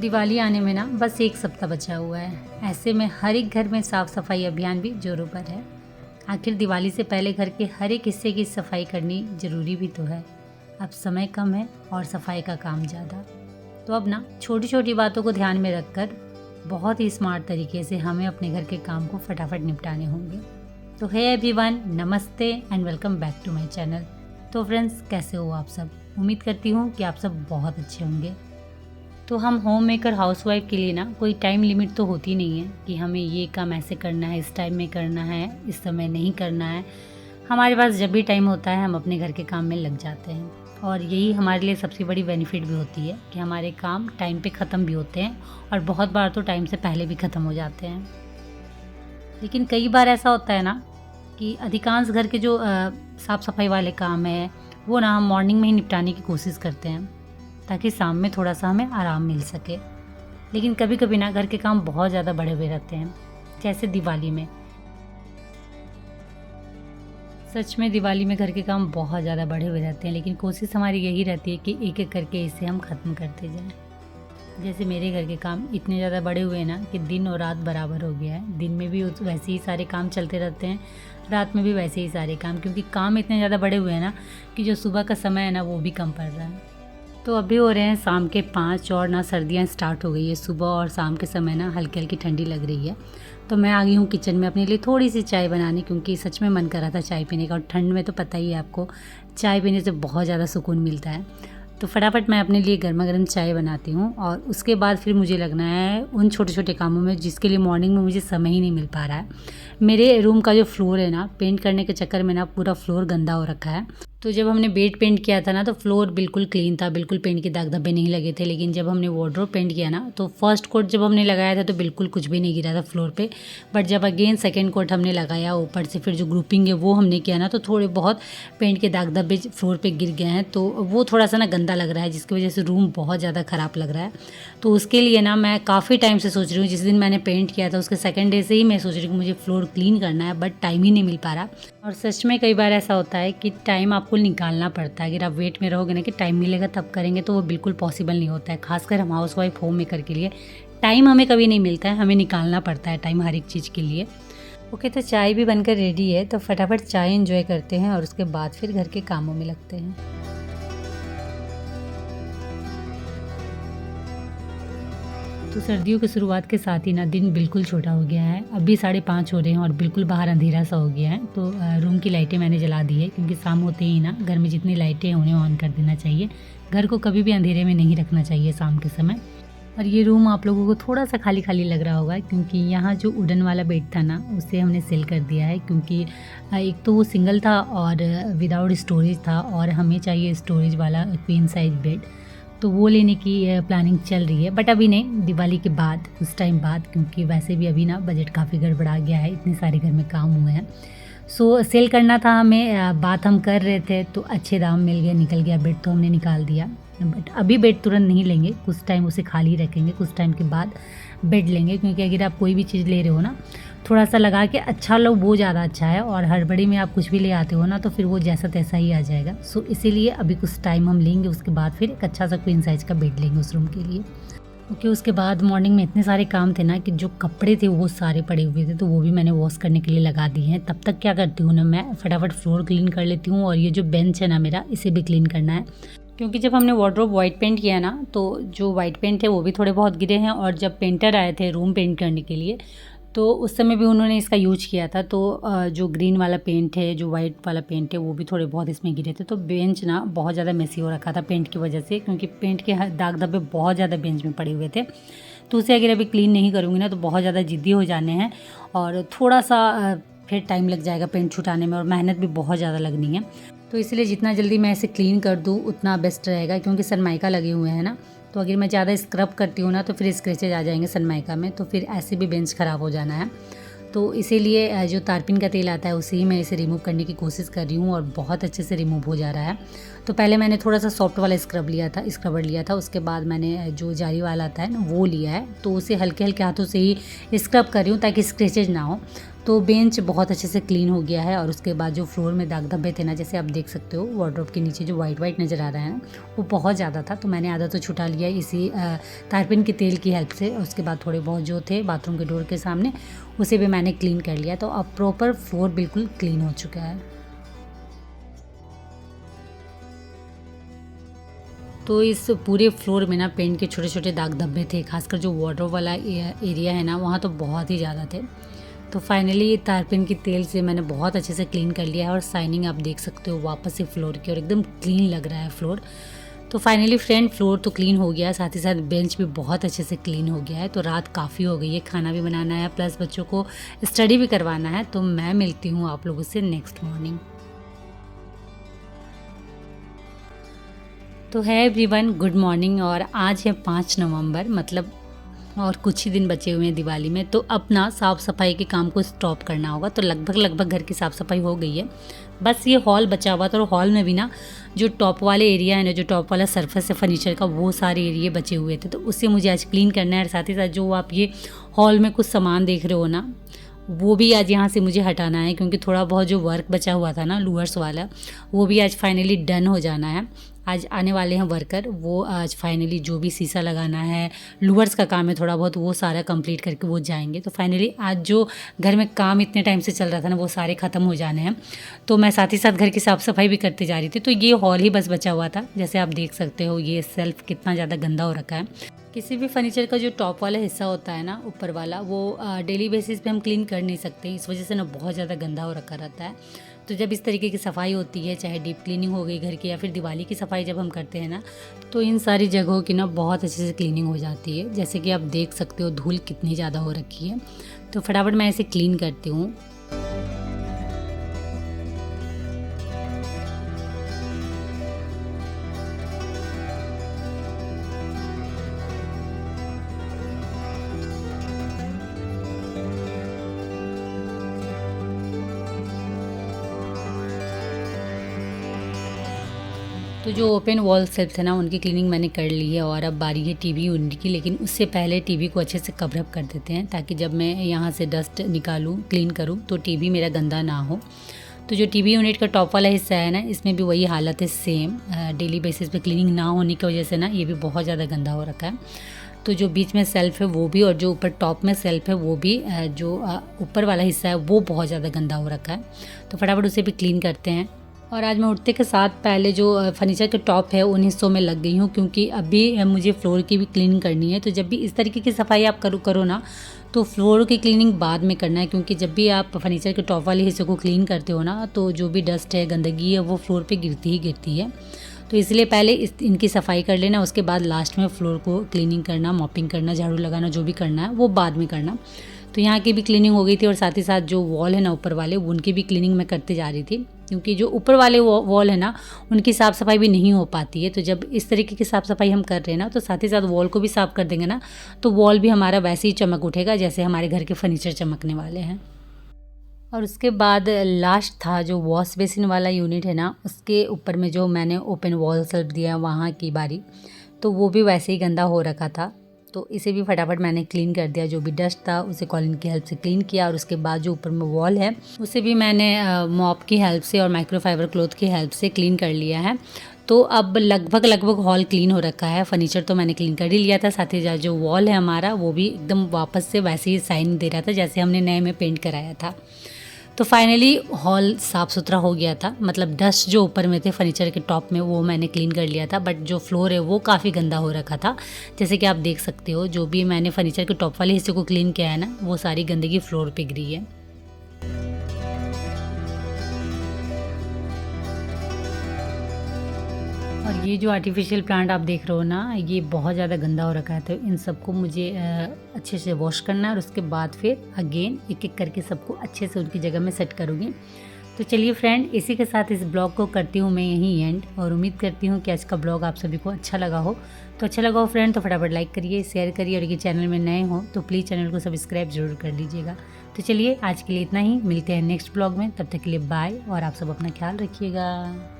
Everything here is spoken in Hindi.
दिवाली आने में ना बस एक सप्ताह बचा हुआ है। ऐसे में हर एक घर में साफ सफाई अभियान भी जोरों पर है। आखिर दिवाली से पहले घर के हर एक हिस्से की सफाई करनी जरूरी भी तो है। अब समय कम है और सफाई का काम ज़्यादा। तो अब ना छोटी छोटी बातों को ध्यान में रखकर बहुत ही स्मार्ट तरीके से हमें अपने घर के काम को फटाफट निपटाने होंगे। तो हे एवरीवन, नमस्ते and welcome back to my channel. तो फ्रेंड्स, कैसे हो आप सब? उम्मीद करती हूँ कि आप सब बहुत अच्छे होंगे। तो हम होम मेकर हाउसवाइफ के लिए ना कोई टाइम लिमिट तो होती नहीं है कि हमें ये काम ऐसे करना है, इस टाइम में करना है, इस समय नहीं करना है। हमारे पास जब भी टाइम होता है हम अपने घर के काम में लग जाते हैं और यही हमारे लिए सबसे बड़ी बेनिफिट भी होती है कि हमारे काम टाइम पे ख़त्म भी होते हैं और बहुत बार तो टाइम से पहले भी ख़त्म हो जाते हैं। लेकिन कई बार ऐसा होता है ना कि अधिकांश घर के जो साफ़ सफाई वाले काम है वो ना हम मॉर्निंग में ही निपटाने की कोशिश करते हैं ताकि शाम में थोड़ा सा हमें आराम मिल सके। लेकिन कभी कभी ना घर के काम बहुत ज़्यादा बढ़े हुए रहते हैं, जैसे दिवाली में। सच में दिवाली में घर के काम बहुत ज़्यादा बढ़े हुए रहते हैं, लेकिन कोशिश हमारी यही रहती है कि एक एक करके इसे हम ख़त्म करते जाएं। जैसे मेरे घर के काम इतने ज़्यादा बढ़े हुए हैं ना कि दिन और रात बराबर हो गया है। दिन में भी वैसे ही सारे काम चलते रहते हैं, रात में भी वैसे ही सारे काम, क्योंकि काम इतने ज़्यादा बढ़े हुए हैं ना कि जो सुबह का समय है ना वो भी कम पड़ रहा है। तो अभी हो रहे हैं शाम के 5 और ना सर्दियाँ स्टार्ट हो गई है। सुबह और शाम के समय ना हल्की हल्की ठंडी लग रही है। तो मैं आ गई हूँ किचन में अपने लिए थोड़ी सी चाय बनाने, क्योंकि सच में मन कर रहा था चाय पीने का। और ठंड में तो पता ही है आपको, चाय पीने से बहुत ज़्यादा सुकून मिलता है। तो फटाफट मैं अपने लिए गर्मा गर्म चाय बनाती हूँ और उसके बाद फिर मुझे लगना है उन छोटे छोटे कामों में जिसके लिए मॉर्निंग में मुझे समय ही नहीं मिल पा रहा है। मेरे रूम का जो फ्लोर है ना, पेंट करने के चक्कर में ना पूरा फ्लोर गंदा हो रखा है। तो जब हमने बेड पेंट किया था ना तो फ्लोर बिल्कुल क्लीन था, बिल्कुल पेंट के दाग धब्बे नहीं लगे थे। लेकिन जब हमने वार्डरोब पेंट किया ना तो फर्स्ट कोट जब हमने लगाया था तो बिल्कुल कुछ भी नहीं गिरा था फ्लोर पे। बट जब अगेन सेकंड कोट हमने लगाया ऊपर से, फिर जो ग्रुपिंग है वो हमने किया ना, तो थोड़े बहुत पेंट के दाग धब्बे फ्लोर पे गिर गए हैं। तो वो थोड़ा सा ना गंदा लग रहा है, जिसकी वजह से रूम बहुत ज़्यादा ख़राब लग रहा है। तो उसके लिए ना मैं काफ़ी टाइम से सोच रही हूँ, जिस दिन मैंने पेंट किया था उसके सेकेंड डे से ही मैं सोच रही हूँ कि मुझे फ्लोर क्लीन करना है, बट टाइम ही नहीं मिल पा रहा। और सच में कई बार ऐसा होता है कि टाइम आपको निकालना पड़ता है। अगर आप वेट में रहोगे ना कि टाइम मिलेगा तब करेंगे, तो वो बिल्कुल पॉसिबल नहीं होता है। खासकर हम हाउस वाइफ होम मेकर के लिए टाइम हमें कभी नहीं मिलता है, हमें निकालना पड़ता है टाइम हर एक चीज़ के लिए। ओके, तो चाय भी बनकर रेडी है, तो फटाफट चाय एंजॉय करते हैं और उसके बाद फिर घर के कामों में लगते हैं। तो सर्दियों की शुरुआत के साथ ही ना दिन बिल्कुल छोटा हो गया है। अभी 5:30 हो रहे हैं और बिल्कुल बाहर अंधेरा सा हो गया है। तो रूम की लाइटें मैंने जला दी है, क्योंकि शाम होते ही ना घर में जितनी लाइटें हैं उन्हें ऑन कर देना चाहिए। घर को कभी भी अंधेरे में नहीं रखना चाहिए शाम के समय। और ये रूम आप लोगों को थोड़ा सा खाली खाली लग रहा होगा, क्योंकि यहाँ जो वुडन वाला बेड था ना उसे हमने सेल कर दिया है। क्योंकि एक तो वो सिंगल था और विदाउट स्टोरेज था, और हमें चाहिए स्टोरेज वाला क्वीन साइज बेड। तो वो लेने की प्लानिंग चल रही है, बट अभी नहीं, दिवाली के बाद, उस टाइम बाद, क्योंकि वैसे भी अभी ना बजट काफ़ी गड़बड़ा गया है, इतने सारे घर में काम हुए हैं। सो सेल करना था हमें, बात हम कर रहे थे तो अच्छे दाम मिल गए, निकल गया बेड, तो हमने निकाल दिया। बट अभी बेड तुरंत नहीं लेंगे, कुछ टाइम उसे खाली रखेंगे, कुछ टाइम के बाद बेड लेंगे। क्योंकि अगर आप कोई भी चीज़ ले रहे हो ना, थोड़ा सा लगा के अच्छा लो, वो ज़्यादा अच्छा है। और हड़बड़ी में आप कुछ भी ले आते हो ना तो फिर वो जैसा तैसा ही आ जाएगा। सो इसीलिए अभी कुछ टाइम हम लेंगे, उसके बाद फिर एक अच्छा सा क्वीन साइज़ का बेड लेंगे उस रूम के लिए। ओके, उसके बाद मॉर्निंग में इतने सारे काम थे ना कि जो कपड़े थे वो सारे पड़े हुए थे, तो वो भी मैंने वॉश करने के लिए लगा दिए हैं। तब तक क्या करती हूँ ना, मैं फटाफट फ्लोर क्लीन कर लेती हूँ। और ये जो बेंच है ना मेरा, इसे भी क्लीन करना है। क्योंकि जब हमने वार्डरोब वाइट पेंट किया ना तो जो वाइट पेंट थे वो भी थोड़े बहुत गिरे हैं। और जब पेंटर आए थे रूम पेंट करने के लिए तो उस समय भी उन्होंने इसका यूज किया था। तो जो ग्रीन वाला पेंट है, जो वाइट वाला पेंट है, वो भी थोड़े बहुत इसमें गिरे थे। तो बेंच ना बहुत ज़्यादा मेसी हो रखा था पेंट की वजह से, क्योंकि पेंट के दाग धब्बे बहुत ज़्यादा बेंच में पड़े हुए थे। तो उसे अगर अभी क्लीन नहीं करूँगी ना तो बहुत ज़्यादा जिद्दी हो जाने हैं और थोड़ा सा फिर टाइम लग जाएगा पेंट छुटाने में, और मेहनत भी बहुत ज़्यादा लगनी है। तो इसलिए जितना जल्दी मैं इसे क्लीन कर दूँ उतना बेस्ट रहेगा, क्योंकि सनमाइका लगे हुए हैं ना। तो अगर मैं ज़्यादा स्क्रब करती हूँ ना तो फिर स्क्रैचेज आ जाएंगे सनमाइका में, तो फिर ऐसे भी बेंच ख़राब हो जाना है। तो इसीलिए जो तारपीन का तेल आता है उसे ही मैं इसे रिमूव करने की कोशिश कर रही हूँ, और बहुत अच्छे से रिमूव हो जा रहा है। तो पहले मैंने थोड़ा सा सॉफ्ट वाला स्क्रबर लिया था। उसके बाद मैंने जो जाली वाला आता है ना वो लिया है, तो उसे हल्के हल्के हाथों से ही स्क्रब कर रही हूँ ताकि स्क्रैचेज ना हो। तो बेंच बहुत अच्छे से क्लीन हो गया है और उसके बाद जो फ्लोर में दाग धब्बे थे ना, जैसे आप देख सकते हो वार्डरोब के नीचे जो वाइट नज़र आ रहा है वो बहुत ज़्यादा था, तो मैंने आधा तो छुटा लिया इसी तारपीन के तेल की हेल्प से। उसके बाद थोड़े बहुत जो थे बाथरूम के डोर के सामने उसे भी मैंने क्लीन कर लिया। तो अब प्रॉपर फ्लोर बिल्कुल क्लीन हो चुका है। तो इस पूरे फ्लोर में ना पेंट के छोटे छोटे दाग धब्बे थे, खासकर जो वार्डरोब वाला एरिया है ना, वहाँ तो बहुत ही ज़्यादा थे। तो फाइनली तारपीन की तेल से मैंने बहुत अच्छे से क्लीन कर लिया है और शाइनिंग आप देख सकते हो वापस से फ्लोर की, और एकदम क्लीन लग रहा है फ्लोर। तो फाइनली फ्रेंड फ्लोर तो क्लीन हो गया है, साथ ही साथ बेंच भी बहुत अच्छे से क्लीन हो गया है। तो रात काफ़ी हो गई है, खाना भी बनाना है प्लस बच्चों को स्टडी भी करवाना है। तो मैं मिलती हूँ आप लोगों से नेक्स्ट मॉर्निंग। तो है एवरीवन, गुड मॉर्निंग। और आज है 5 नवंबर, मतलब और कुछ ही दिन बचे हुए हैं दिवाली में। तो अपना साफ़ सफाई के काम को स्टॉप करना होगा। तो लगभग घर की साफ़ सफाई हो गई है, बस ये हॉल बचा हुआ था। और हॉल में भी ना जो टॉप वाले एरिया है ना, जो टॉप वाला सरफेस है फर्नीचर का, वो सारे एरिया बचे हुए थे। तो उससे मुझे आज क्लीन करना है। और साथ ही साथ जो आप ये हॉल में कुछ सामान देख रहे हो ना, वो भी आज यहाँ से मुझे हटाना है, क्योंकि थोड़ा बहुत जो वर्क बचा हुआ था ना लूअर्स वाला, वो भी आज फाइनली डन हो जाना है। आज आने वाले हैं वर्कर, वो आज फाइनली जो भी शीशा लगाना है, लूअर्स का काम है थोड़ा बहुत, वो सारा कंप्लीट करके वो जाएंगे। तो फाइनली आज जो घर में काम इतने टाइम से चल रहा था ना, वो सारे ख़त्म हो जाने हैं। तो मैं साथ ही साथ घर की साफ़ सफाई भी करते जा रही थी। तो ये हॉल ही बस बचा हुआ था। जैसे आप देख सकते हो ये सेल्फ कितना ज़्यादा गंदा हो रखा है। किसी भी फर्नीचर का जो टॉप वाला हिस्सा होता है ना, ऊपर वाला, वो डेली बेसिस पे हम क्लीन कर नहीं सकते, इस वजह से ना बहुत ज़्यादा गंदा हो रखा रहता है। तो जब इस तरीके की सफाई होती है, चाहे डीप क्लीनिंग हो गई घर की या फिर दिवाली की सफाई जब हम करते हैं ना, तो इन सारी जगहों की ना बहुत अच्छे से क्लीनिंग हो जाती है। जैसे कि आप देख सकते हो धूल कितनी ज़्यादा हो रखी है। तो फटाफट मैं इसे क्लीन करती हूँ। तो जो ओपन वॉल सेल्फ थे ना, उनकी क्लीनिंग मैंने कर ली है। और अब बारी है टीवी यूनिट की, लेकिन उससे पहले टीवी को अच्छे से कवर अप कर देते हैं, ताकि जब मैं यहाँ से डस्ट निकालूँ क्लीन करूँ तो टीवी मेरा गंदा ना हो। तो जो टीवी यूनिट का टॉप वाला हिस्सा है ना, इसमें भी वही हालत है सेम। डेली बेसिस पे क्लीनिंग ना होने की वजह से ना ये भी बहुत ज़्यादा गंदा हो रखा है। तो जो बीच में सेल्फ है वो भी, और जो ऊपर टॉप में सेल्फ है वो भी, जो ऊपर वाला हिस्सा है वो बहुत ज़्यादा गंदा हो रखा है। तो फटाफट उसे भी क्लीन करते हैं। और आज मैं उठते के साथ पहले जो फर्नीचर के टॉप है उन हिस्सों में लग गई हूँ, क्योंकि अभी मुझे फ्लोर की भी क्लीनिंग करनी है। तो जब भी इस तरीके की सफाई आप करो ना, तो फ्लोर की क्लीनिंग बाद में करना है, क्योंकि जब भी आप फर्नीचर के टॉप वाले हिस्से को क्लीन करते हो ना, तो जो भी डस्ट है, गंदगी है, वो फ्लोर पे गिरती ही गिरती है। तो इसलिए पहले इनकी सफाई कर लेना, उसके बाद लास्ट में फ्लोर को क्लीनिंग करना, मॉपिंग करना, झाड़ू लगाना, जो भी करना है वो बाद में करना। तो यहाँ की भी क्लीनिंग हो गई थी। और साथ ही साथ जो वॉल है ना ऊपर वाले, उनकी भी क्लीनिंग मैं करते जा रही थी, क्योंकि जो ऊपर वाले वॉल है ना, उनकी साफ़ सफाई भी नहीं हो पाती है। तो जब इस तरीके की साफ़ सफाई हम कर रहे हैं ना, तो साथ ही साथ वॉल को भी साफ़ कर देंगे ना, तो वॉल भी हमारा वैसे ही चमक उठेगा जैसे हमारे घर के फर्नीचर चमकने वाले हैं। और उसके बाद लास्ट था जो वॉश बेसिन वाला यूनिट है ना, उसके ऊपर में जो मैंने ओपन वॉल सेल्फ दिया वहाँ की बारी, तो वो भी वैसे ही गंदा हो रखा था। तो इसे भी फटाफट मैंने क्लीन कर दिया, जो भी डस्ट था उसे कॉलिन की हेल्प से क्लीन किया। और उसके बाद जो ऊपर में वॉल है उसे भी मैंने मॉप की हेल्प से और माइक्रोफाइबर क्लॉथ की हेल्प से क्लीन कर लिया है। तो अब लगभग हॉल क्लीन हो रखा है। फर्नीचर तो मैंने क्लीन कर ही लिया था, साथ ही जो वॉल है हमारा वो भी एकदम वापस से वैसे ही साइन दे रहा था जैसे हमने नए में पेंट कराया था। तो फाइनली हॉल साफ़ सुथरा हो गया था, मतलब डस्ट जो ऊपर में थे फर्नीचर के टॉप में वो मैंने क्लीन कर लिया था, बट जो फ्लोर है वो काफ़ी गंदा हो रखा था। जैसे कि आप देख सकते हो, जो भी मैंने फर्नीचर के टॉप वाले हिस्से को क्लीन किया है ना, वो सारी गंदगी फ्लोर पे गिरी है। और ये जो आर्टिफिशियल प्लांट आप देख रहे हो ना, ये बहुत ज़्यादा गंदा हो रखा है। तो इन सबको मुझे अच्छे से वॉश करना है, और उसके बाद फिर अगेन एक एक करके सबको अच्छे से उनकी जगह में सेट करूँगी। तो चलिए फ्रेंड, इसी के साथ इस ब्लॉग को करती हूँ मैं यहीं एंड, और उम्मीद करती हूँ कि आज का ब्लॉग आप सभी को अच्छा लगा हो। तो अच्छा लगा हो फ्रेंड तो फटाफट लाइक करिए, शेयर करिए, और ये चैनल में नए हो तो प्लीज़ चैनल को सब्सक्राइब जरूर कर लीजिएगा। तो चलिए आज के लिए इतना ही, मिलते हैं नेक्स्ट ब्लॉग में, तब तक के लिए बाय, और आप सब अपना ख्याल रखिएगा।